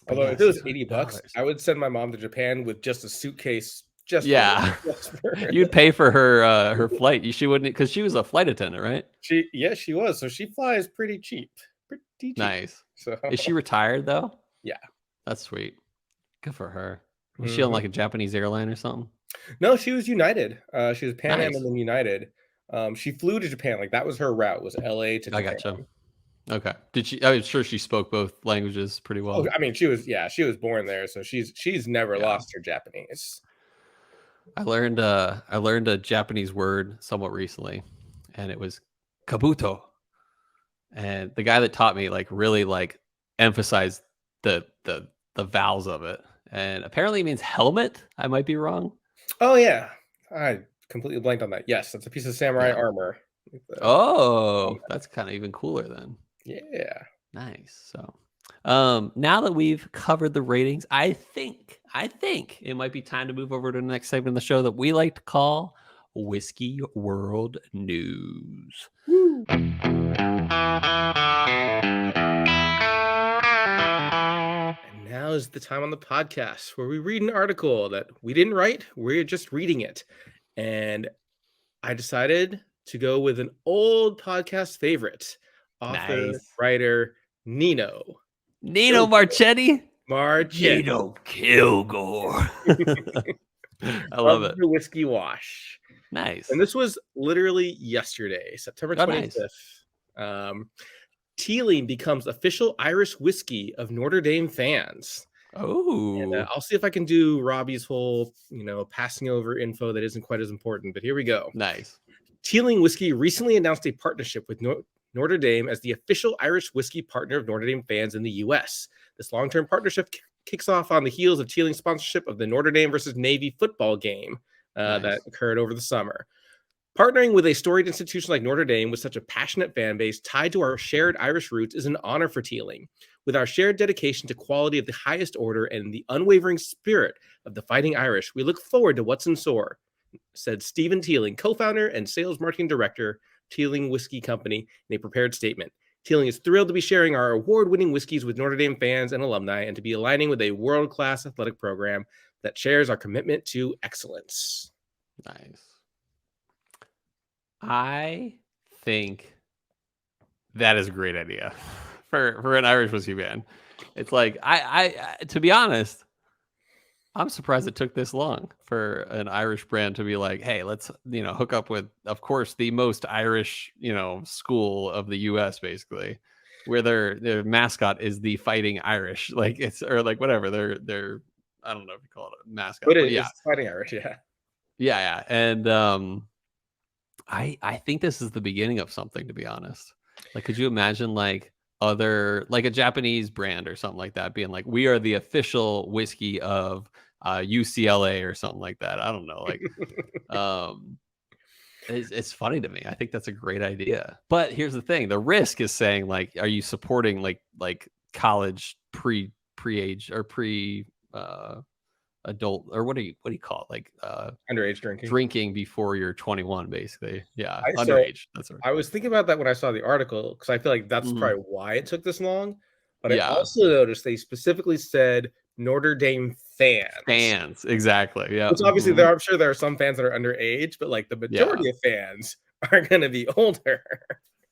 Although yeah, if it was $600. $80, I would send my mom to Japan with just a suitcase just for this. Yeah. Just for You'd pay for her flight. She wouldn't because she was a flight attendant, right? she was. So she flies pretty cheap. Pretty cheap. Nice. So Is she retired though? yeah. That's sweet. Good for her. Was she on Mhm. a Japanese airline or something? No, she was United. She was Pan Am Nice. and then United. She flew to Japan, like, that was her route, was LA to I Japan. gotcha. Okay. Did she? I'm sure she spoke both languages pretty Oh, well. I mean, she was born there, so she's never Yeah. lost her Japanese. I learned a Japanese word somewhat recently, and it was kabuto. And the guy that taught me really emphasized the vowels of it. And apparently it means helmet. I might be wrong. Oh, yeah. I completely blanked on that. Yes, that's a piece of samurai Yeah. armor with the Oh, that's kind of even cooler then. yeah. Nice. So, now that we've covered the ratings, I think it might be time to move over to the next segment of the show that we like to call Whiskey World News. Woo. And now is the time on the podcast where we read an article that we didn't write, we're just reading it. And I decided to go with an old podcast favorite, author, Nice. writer, Nino Nino Kilgore. Marchetti. Marchetti Nino Kilgore. I of love it. the Whiskey Wash. And Nice. this was literally yesterday, September Oh, nice. 25th. Teeling becomes official Irish whiskey of Notre Dame fans. And Oh, I'll see if I can do Robbie's whole, passing over info that isn't quite as important, but here we go. nice. Teeling Whiskey recently announced a partnership with Notre Dame as the official Irish whiskey partner of Notre Dame fans in the U.S. This long-term partnership kicks off on the heels of Teeling's sponsorship of the Notre Dame versus Navy football game that Nice. occurred over the summer. Partnering with a storied institution like Notre Dame with such a passionate fan base tied to our shared Irish roots is an honor for Teeling. With our shared dedication to quality of the highest order and the unwavering spirit of the Fighting Irish, we look forward to what's in store, said Stephen Teeling, co-founder and sales marketing director, Teeling Whiskey Company, in a prepared statement. Teeling is thrilled to be sharing our award-winning whiskeys with Notre Dame fans and alumni and to be aligning with a world-class athletic program that shares our commitment to excellence. Nice. I think that is a great idea for an Irish whiskey band. It's like I to be honest, I'm surprised it took this long for an Irish brand to be like, hey, let's hook up with, of course, the most Irish school of the U.S. basically, where their mascot is the Fighting Irish, like it's or like whatever their I don't know if you call it a mascot, But but yeah, it's Fighting Irish, yeah. yeah, and I think this is the beginning of something, to be honest. Like, could you imagine like a Japanese brand or something like that being like, we are the official whiskey of UCLA or something like that? I don't know. Like, um, it's funny to me. I think that's a great idea. But here's the thing: the risk is saying like, are you supporting like college pre-age or pre adult, or what do you call it, like Underage drinking before you're 21, basically? Yeah, So underage. That's right. I was thinking about that when I saw the article because I feel like that's Mhm. probably why it took this long. But I Yeah, also noticed they specifically said Notre Dame fans, fans, exactly. Yeah. which obviously Mhm. I'm sure there are some fans that are underage, but like the Yeah, majority of fans are going to be older.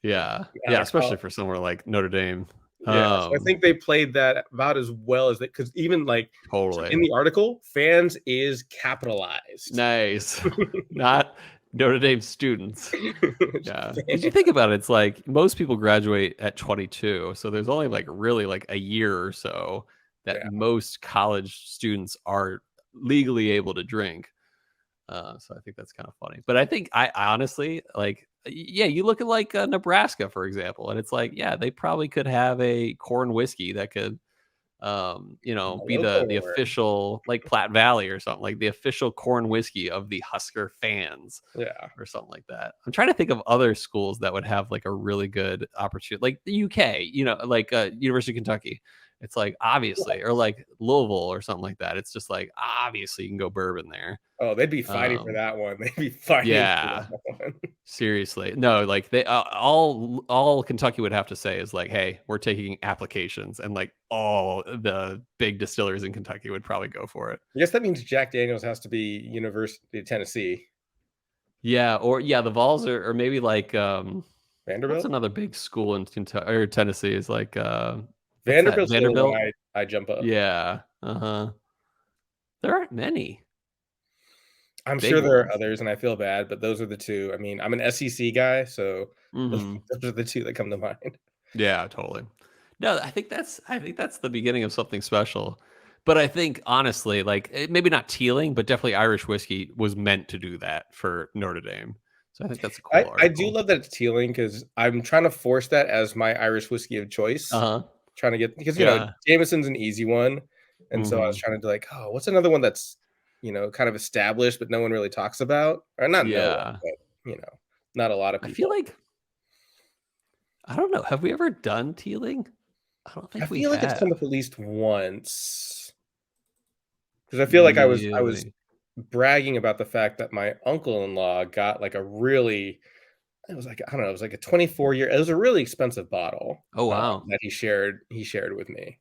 yeah, Out yeah, of especially college. for somewhere like Notre Dame. Yeah, so I think they played that about as well as that because even like so Totally. in the article, fans is capitalized. Nice. Not Notre Dame students. Yeah, because you Fan. think about it, it's like most people graduate at 22, so there's only like really like a year or so that Yeah. most college students are legally able to drink. So I think that's kind of funny. But I think I honestly like, yeah, you look at like Nebraska, for example, and it's like, yeah, they probably could have a corn whiskey that could be Local the or official, like Platte Valley or something, like the official corn whiskey of the Husker fans yeah. or something like that. I'm trying to think of other schools that would have like a really good opportunity, like the UK, like University of Kentucky. It's like obviously, or like Louisville or something like that. It's just like obviously you can go bourbon there. Oh, they'd be fighting for Um, that one. They'd be fighting for yeah, that one. seriously. No, like they all Kentucky would have to say is like, "Hey, we're taking applications." And like all the big distillers in Kentucky would probably go for it. I guess that means Jack Daniels has to be University of Tennessee. Yeah, or yeah, the Vols or maybe like what's Vanderbilt? another big school in Kentucky or Tennessee is like what's that? Vanderbilt's the only one Vanderbilt? I jump up. Yeah. Uh-huh. There aren't many I'm big sure there are ones. others, and I feel bad, but those are the two. I mean, I'm an SEC guy, so those Mhm. are the two that come to mind. Yeah, totally. No, I think that's the beginning of something special. But I think honestly, like maybe not Teeling, but definitely Irish whiskey was meant to do that for Notre Dame. So I think that's a cool I do article. love that it's Teeling because I'm trying to force that as my Irish whiskey of choice. Uh-huh. Trying to get because Yeah. Jameson's an easy one, and so I was Mhm. trying to do like, oh, what's another one that's kind of established but no one really talks about, or not no one, Yeah. but not a lot of I feel people. like I don't know. Have we ever done Teeling? I don't I think we feel like it's have. come up at least once because I feel like I was Really? bragging about the fact that my uncle-in-law got like a really it was like I don't know, it was like a 24-year. It was a really expensive bottle Oh wow. that he shared with me.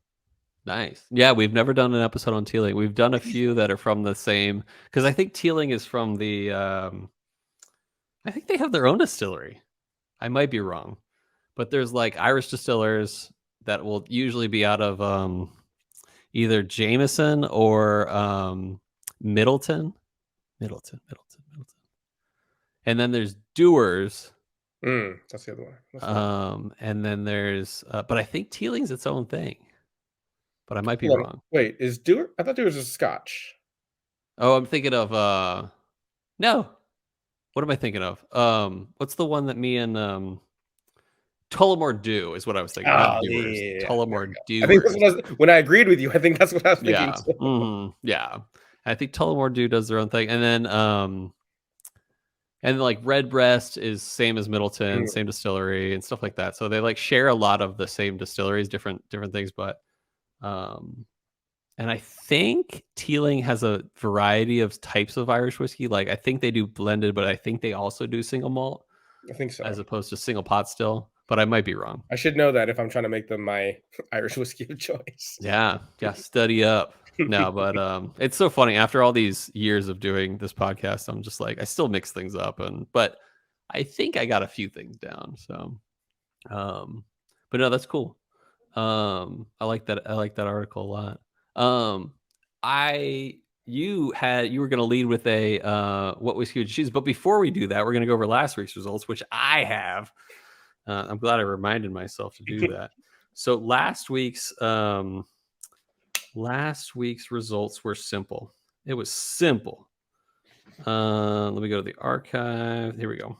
Nice. Yeah, we've never done an episode on Teeling. We've done a few that are from the same, because I think Teeling is from the I think they have their own distillery. I might be wrong. But there's like Irish distillers that will usually be out of either Jameson or Middleton. Middleton. And then there's Dewars. That's the other one. That's the one. And then there's, but I think Teeling's its own thing, but I might be Hold on. wrong. Wait, is Dewar? I thought Dewar was a Scotch. Oh, I'm thinking of, no, what am I thinking of? What's the one that me and, Tullamore Dew is what I was thinking, not Oh, yeah, Dewars. yeah, yeah. There we Tullamore go. I think that's Dewars. what when I agreed with you. I think that's what I was thinking Yeah. too. Yeah. I think Tullamore Dew does their own thing. And then like Redbreast is same as Middleton, Mm, same distillery and stuff like that. So they like share a lot of the same distilleries, different things. But um and I think Teeling has a variety of types of Irish whiskey. Like I think they do blended, but I think they also do single malt I think so. as opposed to single pot still. But I might be wrong. I should know that if I'm trying to make them my Irish whiskey of choice. Yeah, yeah, study up. No, but it's so funny. After all these years of doing this podcast, I'm just like I still mix things up, but I think I got a few things down. So, but no, that's cool. I like that. I like that article a lot. You were going to lead with a what was huge cheese, but before we do that, we're going to go over last week's results, which I have. I'm glad I reminded myself to do that. So last week's results were simple. It was simple. Let me go to the archive. Here we go.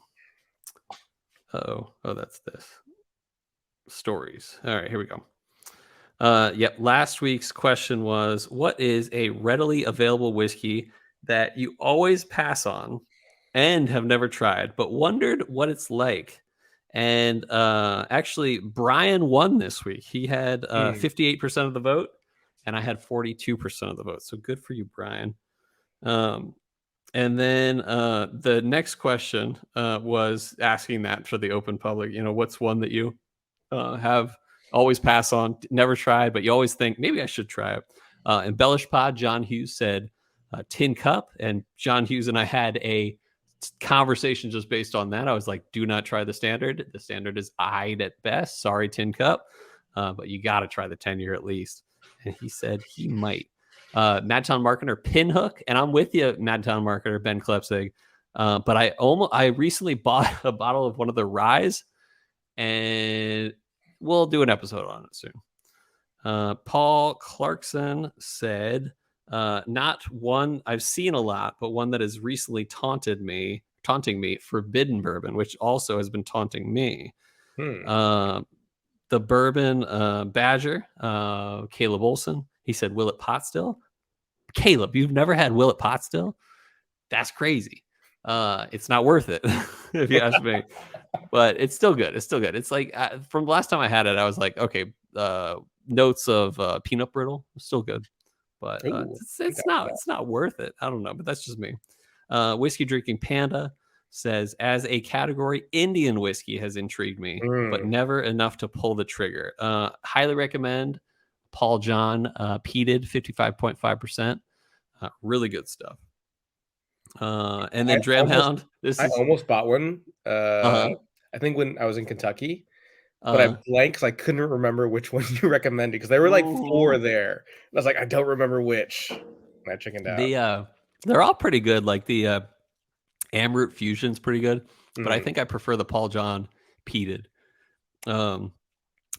Oh, that's this. Stories. All right, here we go. Yep. Last week's question was, what is a readily available whiskey that you always pass on and have never tried, but wondered what it's like? And actually, Brian won this week. He had 58% of the vote, and I had 42% of the vote. So good for you, Brian. And then the next question was asking that for the open public. What's one that you have always pass on, never tried, but you always think maybe I should try it. Embellish Pod, John Hughes said Tin Cup, and John Hughes and I had a conversation just based on that. I was like, do not try the standard. The standard is eyed at best. Sorry, Tin Cup, but you got to try the 10-year at least. And he said he might. Madtown Marketer Pinhook, and I'm with you, Madtown Marketer Ben Klepsig. But I recently bought a bottle of one of the ryes, and we'll do an episode on it soon. Paul Clarkson said, not one I've seen a lot, but one that has recently taunting me, Forbidden Bourbon, which also has been taunting me. The Bourbon Badger, Caleb Olson, he said, Willet Pot Still. Caleb, you've never had Willet Pot Still? That's crazy. It's not worth it, if you ask me. But it's still good. It's like from the last time I had it, I was like, okay, notes of peanut brittle, still good, but it's not worth it. I don't know, but that's just me. Whiskey Drinking Panda says, as a category, Indian whiskey has intrigued me, but never enough to pull the trigger. Highly recommend. Paul John, peated, 55.5%. Really good stuff. And then Dramhound. I almost bought one. I think when I was in Kentucky, but I blanked because I couldn't remember which one you recommended because there were like 4 there. And I was like, I don't remember which. And I chickened out. They're all pretty good. Like the Amroot Fusion's pretty good, but I think I prefer the Paul John peated.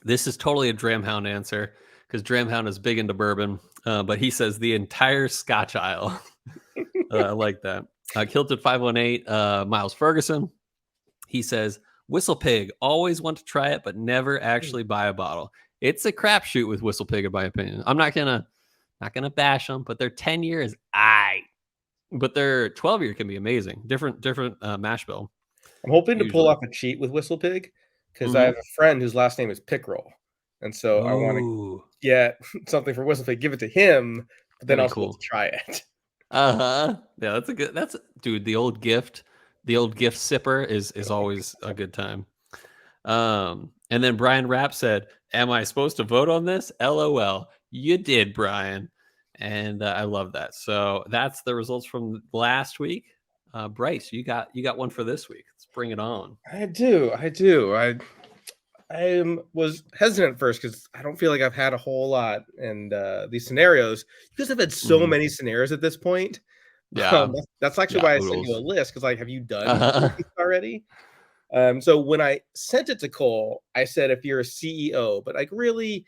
This is totally a Dramhound answer because Dramhound is big into bourbon, but he says the entire Scotch Isle. I like that. Kilted 518, Miles Ferguson. He says, Whistle Pig, always want to try it, but never actually buy a bottle. It's a crapshoot with Whistle Pig, in my opinion. I'm not gonna bash them, but their 10-year is but their 12-year can be amazing. Different mash bill. I'm hoping to pull off a cheat with Whistle Pig because I have a friend whose last name is Pickerel, and so I want to get something for Whistle Pig, give it to him, but then also try it. Yeah, dude. The old gift sipper is always a good time. And then Brian Rapp said, am I supposed to vote on this? LOL. You did, Brian. And I love that. So that's the results from last week. Bryce, you got one for this week. Let's bring it on. I do. I was hesitant first because I don't feel like I've had a whole lot in these scenarios because I've had so many scenarios at this point. Yeah, that's actually why I sent you a list because, like, have you done these already? So when I sent it to Cole, I said, if you're a CEO, but like really,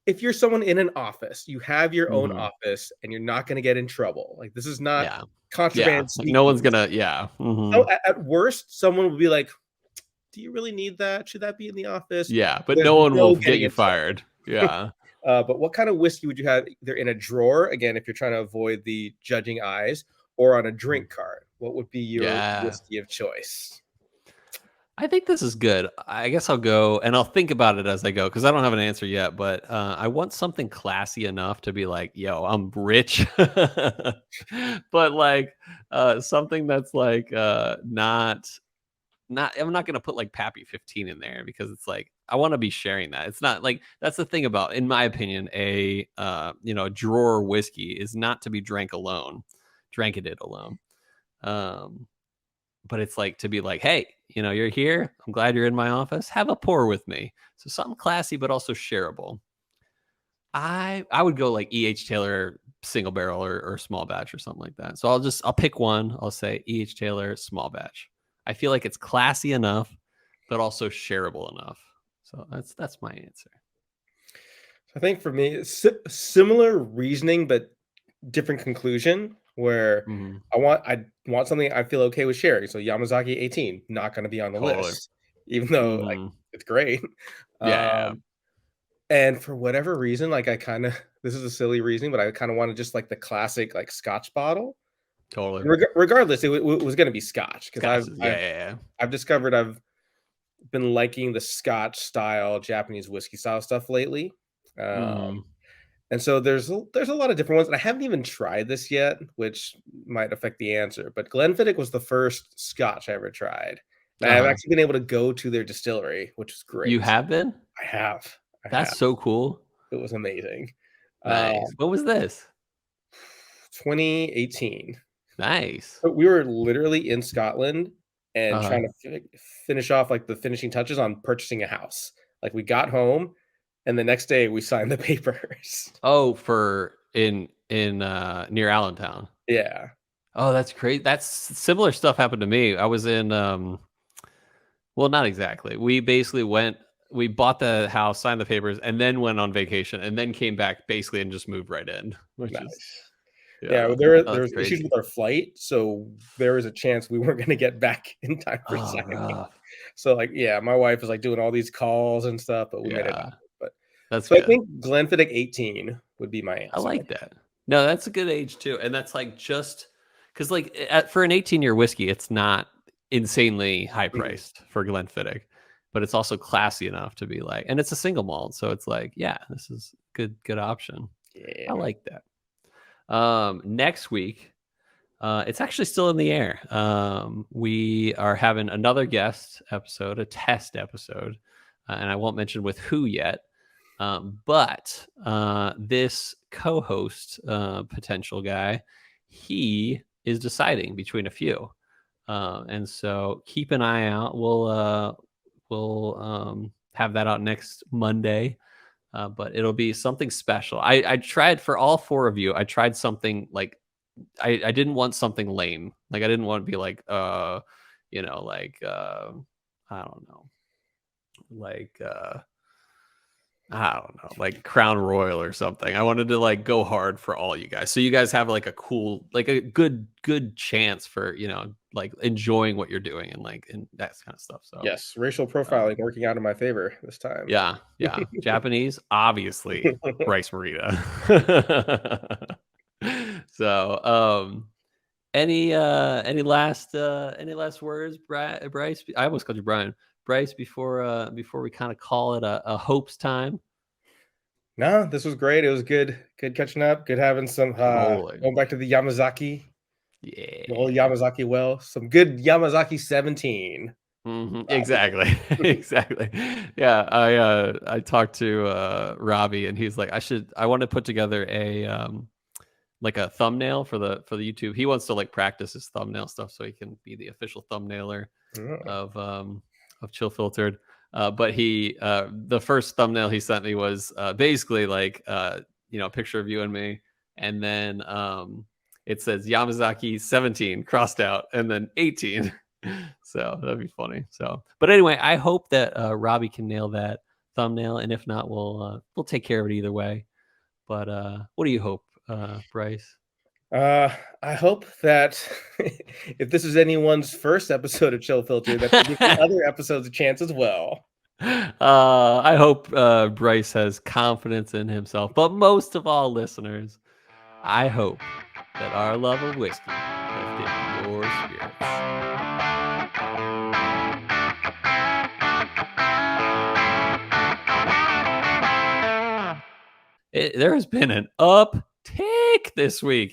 if you're someone in an office, you have your own office and you're not going to get in trouble. Like, this is not contraband. Yeah. No one's going to, So at worst, someone will be like, do you really need that? Should that be in the office? Yeah, but no one will get you fired. Yeah. But what kind of whiskey would you have either in a drawer, again, if you're trying to avoid the judging eyes, or on a drink card? What would be your whiskey of choice? I think this is good. I guess I'll go and I'll think about it as I go because I don't have an answer yet, but I want something classy enough to be like, yo, I'm rich. But like something that's like not I'm not going to put like Pappy 15 in there because it's like I want to be sharing that. It's not like that's the thing about, in my opinion, a drawer whiskey is not to be drank alone. But it's like to be like, hey, you're here. I'm glad you're in my office. Have a pour with me. So something classy, but also shareable. I would go like E.H. Taylor single barrel or small batch or something like that. So I'll pick one. I'll say E.H. Taylor small batch. I feel like it's classy enough, but also shareable enough. So that's my answer. I think for me, it's similar reasoning, but different conclusion. Where I want something I feel okay with sharing. So Yamazaki 18, not going to be on the Totally. list, even though like it's great. Yeah. And for whatever reason, like this is a silly reason, but I kind of wanted just like the classic like Scotch bottle. Totally. Regardless, it was going to be Scotch because I've discovered I've been liking the Scotch style Japanese whiskey style stuff lately. And so there's a lot of different ones, and I haven't even tried this yet, which might affect the answer. But Glenfiddich was the first Scotch I ever tried, and I've actually been able to go to their distillery, which is great. You have been? I have. That's so cool. It was amazing. Nice. What was this? 2018. Nice. So we were literally in Scotland and trying to finish off like the finishing touches on purchasing a house. Like we got home, and the next day we signed the papers. Oh, for in near Allentown. Yeah. Oh, that's great. That's similar stuff happened to me. I was in well, not exactly. We basically we bought the house, signed the papers, and then went on vacation, and then came back basically and just moved right in. Which nice. is There's issues with our flight, so there was a chance we weren't going to get back in time for signing. So like, my wife was like doing all these calls and stuff, but we made it happen. But that's so good. I think Glenfiddich 18 would be my answer. I like that. No, that's a good age too, and that's like just because like for an 18-year whiskey, it's not insanely high priced for Glenfiddich, but it's also classy enough to be like, and it's a single malt, so it's like, this is good option. Yeah, I like that. Next week, it's actually still in the air. We are having another guest episode, a test episode, and I won't mention with who yet. But this co-host potential guy, he is deciding between a few, and so keep an eye out. We'll have that out next Monday. But it'll be something special. I tried for all four of you. I tried something like I didn't want something lame. Like I didn't want to be like I don't know, like Crown Royal or something. I wanted to like go hard for all you guys, so you guys have like a cool, like a good chance for like enjoying what you're doing and that kind of stuff. So yes, racial profiling working out in my favor this time. Yeah. Japanese, obviously, Bryce Morita. So, any last words, Bryce? I almost called you Brian. Bryce, before we kind of call it a Hope's time. No, this was great. It was good catching up. Good having some going back to the Yamazaki. Yeah, the whole Yamazaki well. Some good Yamazaki 17. Exactly. Exactly. Yeah, I talked to Robbie, and he's like, I want to put together a like a thumbnail for the YouTube. He wants to like practice his thumbnail stuff so he can be the official thumbnailer of Chill Filtered. But he the first thumbnail he sent me was basically like a picture of you and me, and then it says Yamazaki 17 crossed out and then 18. So that'd be funny. So, but anyway, I hope that Robbie can nail that thumbnail, and if not, we'll take care of it either way. But what do you hope, Bryce? I hope that if this is anyone's first episode of Chill Filter, that they give the other episodes a chance as well. I hope Bryce has confidence in himself, but most of all, listeners, I hope that our love of whiskey lifted your spirits. There has been an uptick this week